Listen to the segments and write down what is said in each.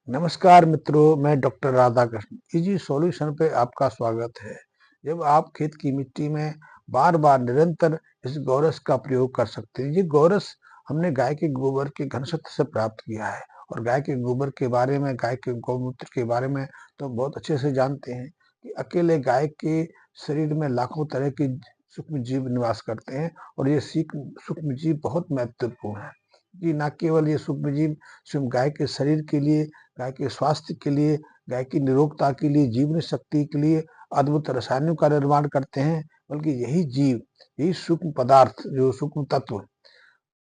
नमस्कार मित्रों, मैं डॉक्टर राधाकृष्ण इजी सॉल्यूशन पे आपका स्वागत है। जब आप खेत की मिट्टी में बार बार निरंतर इस गोरस का प्रयोग कर सकते हैं। ये गोरस हमने गाय के गोबर के घनशत से प्राप्त किया है और गाय के गोबर के बारे में, गाय के गौमूत्र के बारे में तो बहुत अच्छे से जानते हैं कि अकेले गाय के शरीर में लाखों तरह के सूक्ष्म जीव निवास करते हैं और ये सूक्ष्म जीव बहुत महत्वपूर्ण है कि न केवल ये सूक्ष्म जीव स्वयं गाय के शरीर के लिए, गाय के स्वास्थ्य के लिए, गाय की निरोगता के लिए, जीवनी शक्ति के लिए अद्भुत रसायनों का निर्माण करते हैं, बल्कि यही जीव, यही सूक्ष्म पदार्थ, जो सूक्ष्म तत्व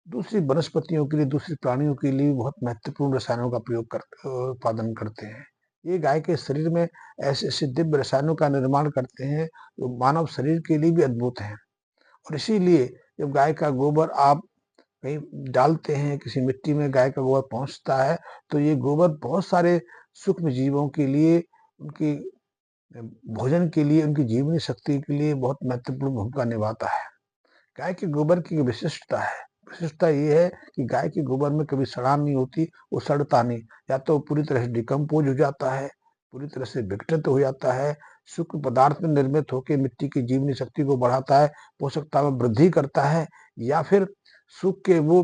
दूसरी वनस्पतियों के लिए, दूसरे प्राणियों के लिए बहुत महत्वपूर्ण रसायनों का उत्पादन करते हैं। ये गाय के शरीर में ऐसे ऐसे दिव्य रसायनों का निर्माण करते हैं जो मानव शरीर के लिए भी अद्भुत हैं। और इसीलिए जब गाय का गोबर आप कहीं डालते हैं, किसी मिट्टी में गाय का गोबर पहुंचता है, तो ये गोबर बहुत सारे सूक्ष्म जीवों के लिए, उनकी भोजन के लिए, उनकी जीवनी शक्ति के लिए बहुत महत्वपूर्ण भूमिका निभाता है। गाय के गोबर की विशिष्टता है, विशिष्टता ये है कि गाय के गोबर में कभी सड़ान नहीं होती, वो सड़ता नहीं, या तो पूरी तरह से डिकम्पोज हो जाता है, पूरी तरह से विघटित हो जाता है, सूक्ष्म पदार्थ में निर्मित होकर मिट्टी की जीवनी शक्ति को बढ़ाता है, पोषकता में वृद्धि करता है, या फिर सूख के वो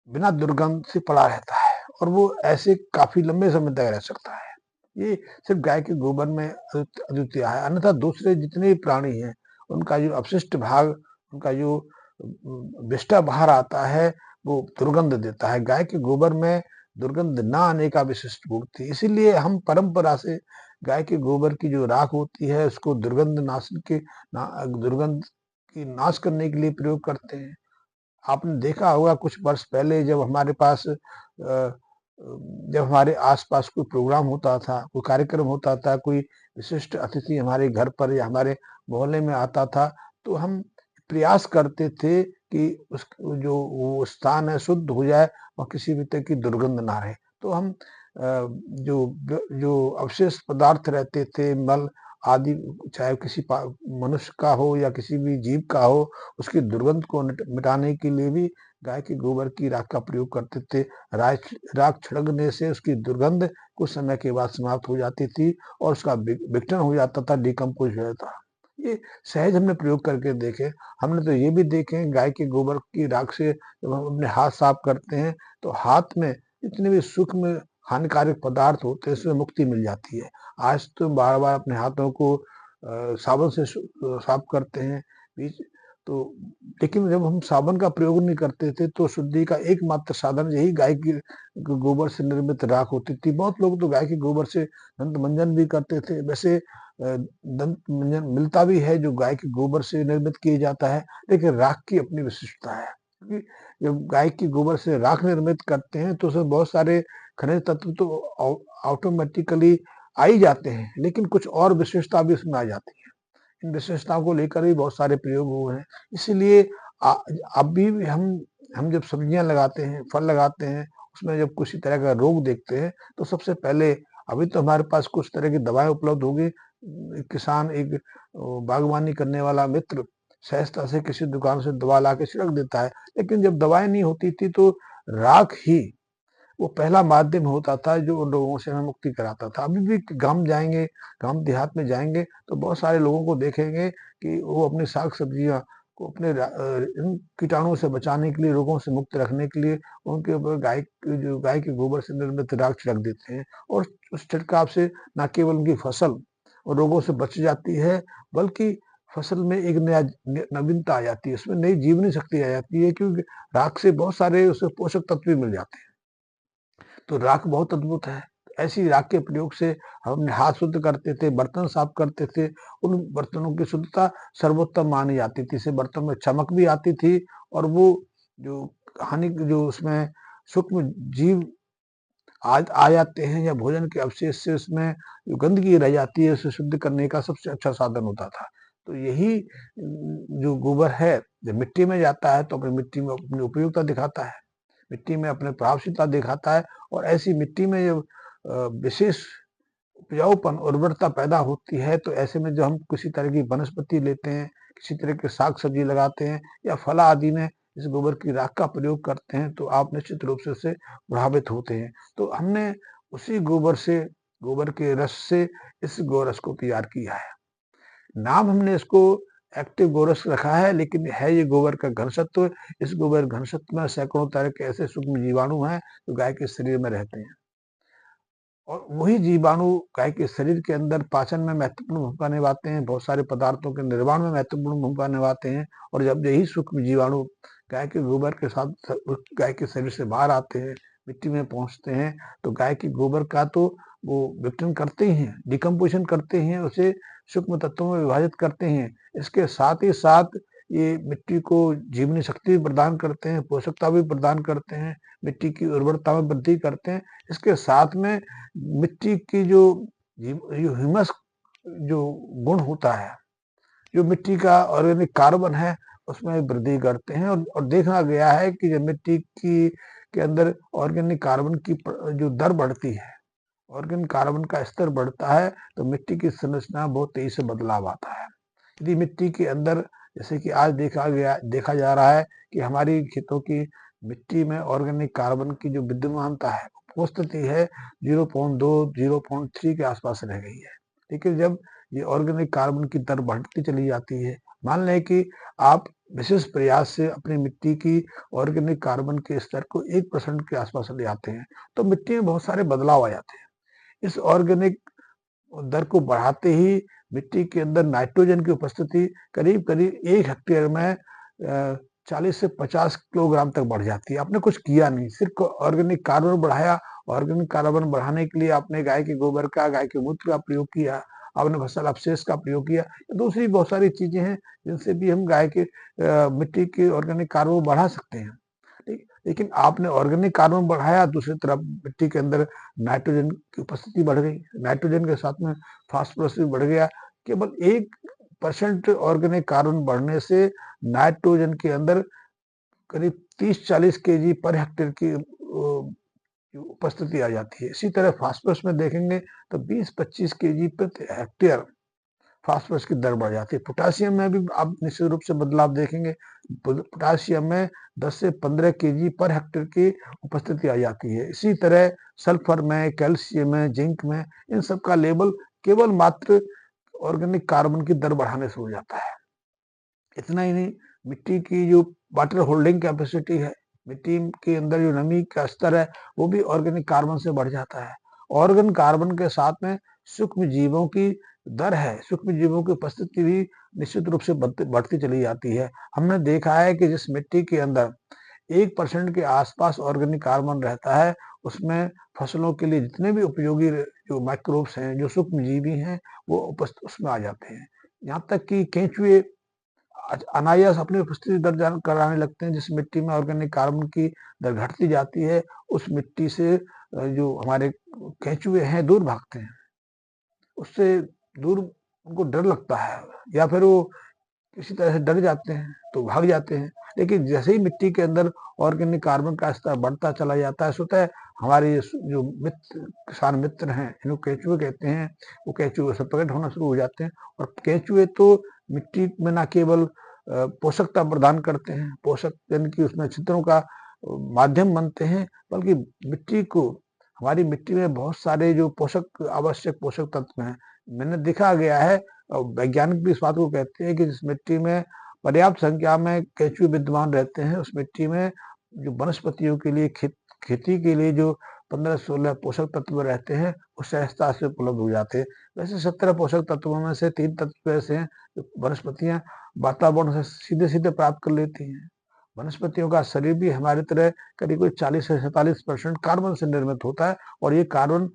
बिना दुर्गंध से पड़ा रहता है और वो ऐसे काफी लंबे समय तक रह सकता है। ये सिर्फ गाय के गोबर में अद्वितीय है, अन्यथा दूसरे जितने भी प्राणी हैं उनका जो अपशिष्ट भाग, उनका जो विष्टा बाहर आता है, वो दुर्गंध देता है। गाय के गोबर में दुर्गंध ना आने का विशिष्ट गुण थी, इसीलिए हम परंपरा से गाय के गोबर की जो राख होती है उसको दुर्गंध की नाश करने के लिए प्रयोग करते हैं। आपने देखा होगा कुछ वर्ष पहले जब हमारे आसपास कोई प्रोग्राम होता था, कोई कार्यक्रम होता था, कोई विशिष्ट अतिथि हमारे घर पर या हमारे मोहल्ले में आता था, तो हम प्रयास करते थे कि उस जो वो स्थान है शुद्ध हो जाए और किसी भी तरह की दुर्गंध ना रहे। तो हम जो अवशेष पदार्थ रहते थे, मल आदि, चाहे मनुष्य का हो या किसी भी जीव का हो, उसकी दुर्गंध को मिटाने के लिए भी गाय के गोबर की राख का प्रयोग करते थे। राख छिड़कने से उसकी दुर्गंध कुछ समय के बाद समाप्त हो जाती थी और उसका विघटन हो जाता था, डिकम्पोज हो जाता था। ये सहज हमने प्रयोग करके देखे। हमने तो ये भी देखे गाय के गोबर की राख से जब हम अपने हाथ साफ करते हैं तो हाथ में जितने भी सूक्ष्म हानिकारक पदार्थ होते हैं उसमें मुक्ति मिल जाती है। आज तो बार बार अपने हाथों को साबुन से साफ करते हैं बीच तो, लेकिन जब हम साबुन का प्रयोग नहीं करते थे तो शुद्धि का एकमात्र साधन यही गाय की गोबर से निर्मित राख होती थी। बहुत लोग तो गाय के गोबर से दंत मंजन भी करते थे। वैसे दंत मंजन मिलता भी है जो गाय के गोबर से निर्मित किया जाता है, लेकिन राख की अपनी विशिष्टता है, क्योंकि जब गाय की गोबर से राख निर्मित करते हैं तो उसमें बहुत सारे खनिज तत्व तो ऑटोमेटिकली आ ही जाते हैं, लेकिन कुछ और विशेषता भी उसमें आ जाती है। इन विशेषताओं को लेकर भी बहुत सारे प्रयोग हुए हैं। इसीलिए अभी भी हम जब सब्जियां लगाते हैं, फल लगाते हैं, उसमें जब किसी तरह का रोग देखते हैं तो सबसे पहले, अभी तो हमारे पास कुछ तरह की दवाएं उपलब्ध होगी, किसान, एक बागवानी करने वाला मित्र सहजता से किसी दुकान से दवा ला के छिड़क देता है। लेकिन जब दवाएं नहीं होती थी तो राख ही वो पहला माध्यम होता था जो उन लोगों से हमें मुक्ति कराता था। अभी भी गांव देहात में जाएंगे तो बहुत सारे लोगों को देखेंगे कि वो अपनी साग सब्जियां को इन कीटाणुओं से बचाने के लिए, रोगों से मुक्त रखने के लिए उनके ऊपर गाय के गोबर से निर्मित राख छिड़क देते हैं और उस छिड़काव से न केवल उनकी फसल और रोगों से बच जाती है, बल्कि फसल में एक नया नवीनता आ जाती है, उसमें नई जीवनी शक्ति आ जाती है, क्योंकि राख से बहुत सारे उसे पोषक तत्व भी मिल जाते हैं। तो राख बहुत अद्भुत है। ऐसी राख के प्रयोग से हम अपने हाथ शुद्ध करते थे, बर्तन साफ करते थे। उन बर्तनों की शुद्धता सर्वोत्तम मानी जाती थी। इससे बर्तन में चमक भी आती थी और वो जो जो उसमें सूक्ष्म जीव आ जाते हैं या भोजन के अवशेष से उसमें जो गंदगी रह जाती है उसे शुद्ध करने का सबसे अच्छा साधन होता था। तो यही जो गोबर है, जब मिट्टी में जाता है तो अपनी मिट्टी में अपनी उपयोगिता दिखाता है, मिट्टी में अपने प्रभावशीलता दिखाता है। और ऐसी मिट्टी में जब विशेष उपजाऊपन, उर्वरता पैदा होती है, तो ऐसे में जो हम किसी तरह की वनस्पति लेते हैं, किसी तरह के साग सब्जी लगाते हैं या फल आदि में इस गोबर की राख का प्रयोग करते हैं तो आप निश्चित रूप से उससे प्रभावित होते हैं। तो हमने उसी गोबर से, गोबर के रस से इस गोरस को तैयार किया है। नाम हमने इसको एक्टिव गोरस रखा है, लेकिन है ये गोबर का घनसत्व। इस गोबर घनसत्व में सैकड़ों तरह के ऐसे सूक्ष्म जीवाणु हैं जो गाय के शरीर में रहते हैं, और वही जीवाणु गाय के शरीर के अंदर पाचन में महत्वपूर्ण भूमिका निभाते हैं, बहुत सारे पदार्थों के निर्माण में महत्वपूर्ण भूमिका निभाते हैं। और जब यही सूक्ष्म जीवाणु गाय के गोबर के साथ गाय के शरीर से बाहर आते हैं, मिट्टी में पहुंचते हैं, तो गाय के गोबर का तो वो विघटन करते ही हैं, डिकम्पोजिशन करते हैं, उसे सूक्ष्म तत्वों में विभाजित करते हैं। इसके साथ ही साथ ये मिट्टी को जीवनी शक्ति भी प्रदान करते हैं, पोषकता भी प्रदान करते हैं, मिट्टी की उर्वरता में वृद्धि करते हैं। इसके साथ में मिट्टी की जो ह्यूमस जो गुण होता है, जो मिट्टी का ऑर्गेनिक कार्बन है, उसमें वृद्धि करते हैं। और देखा गया है कि जब मिट्टी की के अंदर ऑर्गेनिक कार्बन की जो दर बढ़ती है, ऑर्गेनिक कार्बन का स्तर बढ़ता है, तो मिट्टी की संरचना बहुत तेजी से बदलाव आता है। यदि मिट्टी के अंदर, जैसे कि आज देखा जा रहा है कि हमारी खेतों की मिट्टी में ऑर्गेनिक कार्बन की जो विद्यमानता है, वो स्थिति है 0.2 0.3 के आसपास रह गई है। लेकिन जब ये ऑर्गेनिक कार्बन की दर बढ़ती चली जाती है, मान लें कि आप विशेष प्रयास से अपनी मिट्टी की ऑर्गेनिक कार्बन के स्तर को 1% के आसपास ले आते हैं, तो मिट्टी में बहुत सारे बदलाव आ जाते हैं। इस ऑर्गेनिक दर को बढ़ाते ही मिट्टी के अंदर नाइट्रोजन की उपस्थिति करीब करीब 1 हेक्टेयर में 40 से 50 किलोग्राम तक बढ़ जाती है। आपने कुछ किया नहीं, सिर्फ ऑर्गेनिक कार्बन बढ़ाया। ऑर्गेनिक कार्बन बढ़ाने के लिए आपने गाय के गोबर का, गाय के मूत्र का प्रयोग किया, आपने फसल अवशेष का प्रयोग किया, दूसरी बहुत सारी चीजें हैं जिनसे भी हम गाय के मिट्टी के ऑर्गेनिक कार्बन बढ़ा सकते हैं। लेकिन आपने ऑर्गेनिक कार्बन बढ़ाया, दूसरी तरफ मिट्टी के अंदर नाइट्रोजन की उपस्थिति बढ़ गई, नाइट्रोजन के साथ में फास्फोरस भी बढ़ गया। केवल 1% ऑर्गेनिक कार्बन बढ़ने से नाइट्रोजन के अंदर करीब 30-40 केजी पर हेक्टेयर की उपस्थिति आ जाती है। इसी तरह फास्फोरस में देखेंगे तो 20-25 केजी प्रति हेक्टेयर फास्फोरस की दर बढ़ जाती है। पोटासियम में भी आप निश्चित रूप से बदलाव देखेंगे। पोटासियम में 10 से 15 केजी पर हेक्टेयर की उपस्थिति आ जाती है। इसी तरह सल्फर में, कैल्शियम में, जिंक में, इन सब का लेवल केवल मात्र ऑर्गेनिक कार्बन की दर बढ़ाने से हो जाता है। इतना ही नहीं, मिट्टी की जो वाटर होल्डिंग कैपेसिटी है, मिट्टी के अंदर जो नमी का स्तर है, वो भी ऑर्गेनिक कार्बन से बढ़ जाता है। ऑर्गेनिक कार्बन के साथ में सूक्ष्म जीवों की दर है, सूक्ष्म जीवों की उपस्थिति भी निश्चित रूप से बढ़ती चली जाती है। हमने देखा है कि जिस मिट्टी के अंदर 1% के आसपास ऑर्गेनिक कार्बन रहता है, उसमें फसलों के लिए जितने भी उपयोगी जो माइक्रोब्स हैं, जो सूक्ष्म जीवी हैं, वो उसमें आ जाते हैं। यहाँ तक कि केंचुए अनायास अपनी उपस्थिति दर्ज कराने लगते हैं। जिस मिट्टी में ऑर्गेनिक कार्बन की दर घटती जाती है, उस मिट्टी से जो हमारे केंचुए हैं दूर भागते हैं, उससे दूर उनको डर लगता है, या फिर वो किसी तरह से डर जाते हैं तो भाग जाते हैं। लेकिन जैसे ही मिट्टी के अंदर ऑर्गेनिक कार्बन का स्तर बढ़ता चला जाता है, स्वतः हमारे जो मित्र, किसान मित्र हैं, जिनको केंचुए कहते हैं, वो केंचुए से प्रकट होना शुरू हो जाते हैं। और केंचुए तो मिट्टी में न केवल पोषकता प्रदान करते हैं, पोषक यानी कि उसमें छिद्रों का माध्यम बनते हैं, बल्कि मिट्टी को, हमारी मिट्टी में बहुत सारे जो आवश्यक पोषक तत्व हैं। मैंने देखा गया है, और वैज्ञानिक भी इस बात को कहते हैं कि जिस मिट्टी में पर्याप्त संख्या में केंचुए विद्यमान रहते हैं, उस मिट्टी में जो वनस्पतियों के लिए, खेती के लिए जो 15-16 पोषक तत्व रहते हैं, वो सहजता से उपलब्ध हो जाते हैं। वैसे 17 पोषक तत्वों में से 3 तत्व ऐसे हैं जो वनस्पतियां वातावरण से सीधे सीधे प्राप्त कर लेती हैं। वनस्पतियों का शरीर भी हमारी तरह करीब 40 से 47% कार्बन से निर्मित होता है, और ये कार्बन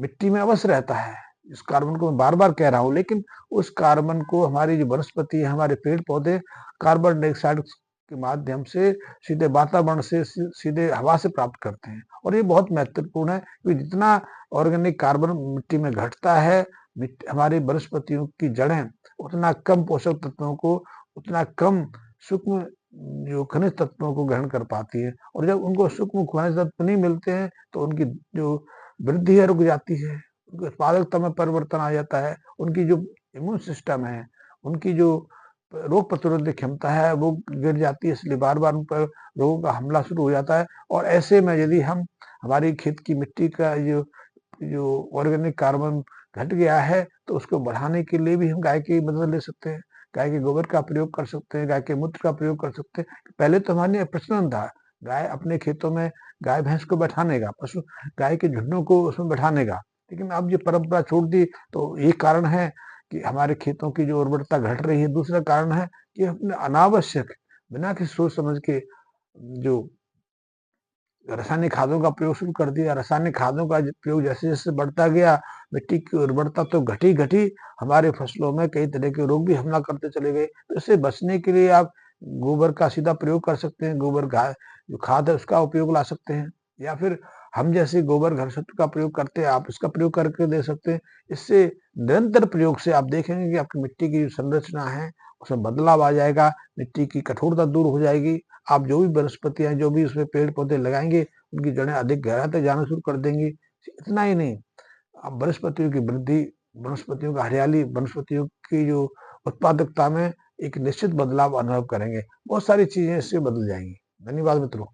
मिट्टी में अवश्य रहता है। इस कार्बन को मैं बार बार कह रहा हूँ, लेकिन उस कार्बन को हमारी जो वनस्पति है, हमारे पेड़ पौधे कार्बन डाइऑक्साइड के माध्यम से सीधे वातावरण से, सीधे हवा से प्राप्त करते हैं। और ये बहुत महत्वपूर्ण है कि जितना ऑर्गेनिक कार्बन मिट्टी में घटता है, हमारी वनस्पतियों की जड़ें उतना कम पोषक तत्वों को, उतना कम सूक्ष्म जो खनिज तत्वों को ग्रहण कर पाती है। और जब उनको सूक्ष्म खनिज तत्व नहीं मिलते हैं, तो उनकी जो वृद्धि है रुक जाती है, उनकी उत्पादकता में परिवर्तन आ जाता है, उनकी जो इम्यून सिस्टम है, उनकी जो रोग प्रतिरोधक क्षमता है वो गिर जाती है, इसलिए बार-बार उन पर रोगों का हमला शुरू हो जाता है। और ऐसे में यदि हम हमारी खेत की मिट्टी का जो जो ऑर्गेनिक कार्बन घट गया है, तो उसको बढ़ाने के लिए भी हम गाय की मदद ले सकते हैं। गाय के गोबर का प्रयोग कर सकते हैं, गाय के मूत्र का प्रयोग कर सकते हैं। पहले तो हमारे यहाँ प्रचलन था, गाय अपने खेतों में गाय-भैंस को बैठाने का, पशु गाय के झुंडों को उसमें बैठाने का। लेकिन अब ये परंपरा छोड़ दी, तो एक कारण है कि हमारे खेतों की जो उर्वरता घट रही है, दूसरा कारण है कि हमने अनावश्यक, बिना किसी सोच समझ के जो रासायनिक खादों का प्रयोग शुरू कर दिया। रासायनिक खादों का प्रयोग जैसे-जैसे बढ़ता गया, मिट्टी की उर्वरता तो घटी, हमारे फसलों में कई तरह के रोग भी हमला करते चले गए। तो इससे बचने के लिए आप गोबर का सीधा प्रयोग कर सकते हैं, गोबर जो खाद है उसका उपयोग ला सकते हैं, या फिर हम जैसे गोबर घनशक्ति का प्रयोग करते हैं, आप इसका प्रयोग करके दे सकते हैं। इससे निरंतर प्रयोग से आप देखेंगे कि आपकी मिट्टी की जो संरचना है, उसमें बदलाव आ जाएगा, मिट्टी की कठोरता दूर हो जाएगी। आप जो भी वनस्पतियाँ, जो भी उसमें पेड़-पौधे लगाएँगे, उनकी जड़ें अधिक गहराई तक जाना शुरू कर देंगी। इतना ही नहीं, अब वनस्पतियों की वृद्धि, वनस्पतियों का हरियाली, वनस्पतियों की जो उत्पादकता में एक निश्चित बदलाव अनुभव करेंगे। बहुत सारी चीज़ें इससे बदल जाएँगी। धन्यवाद मित्रों।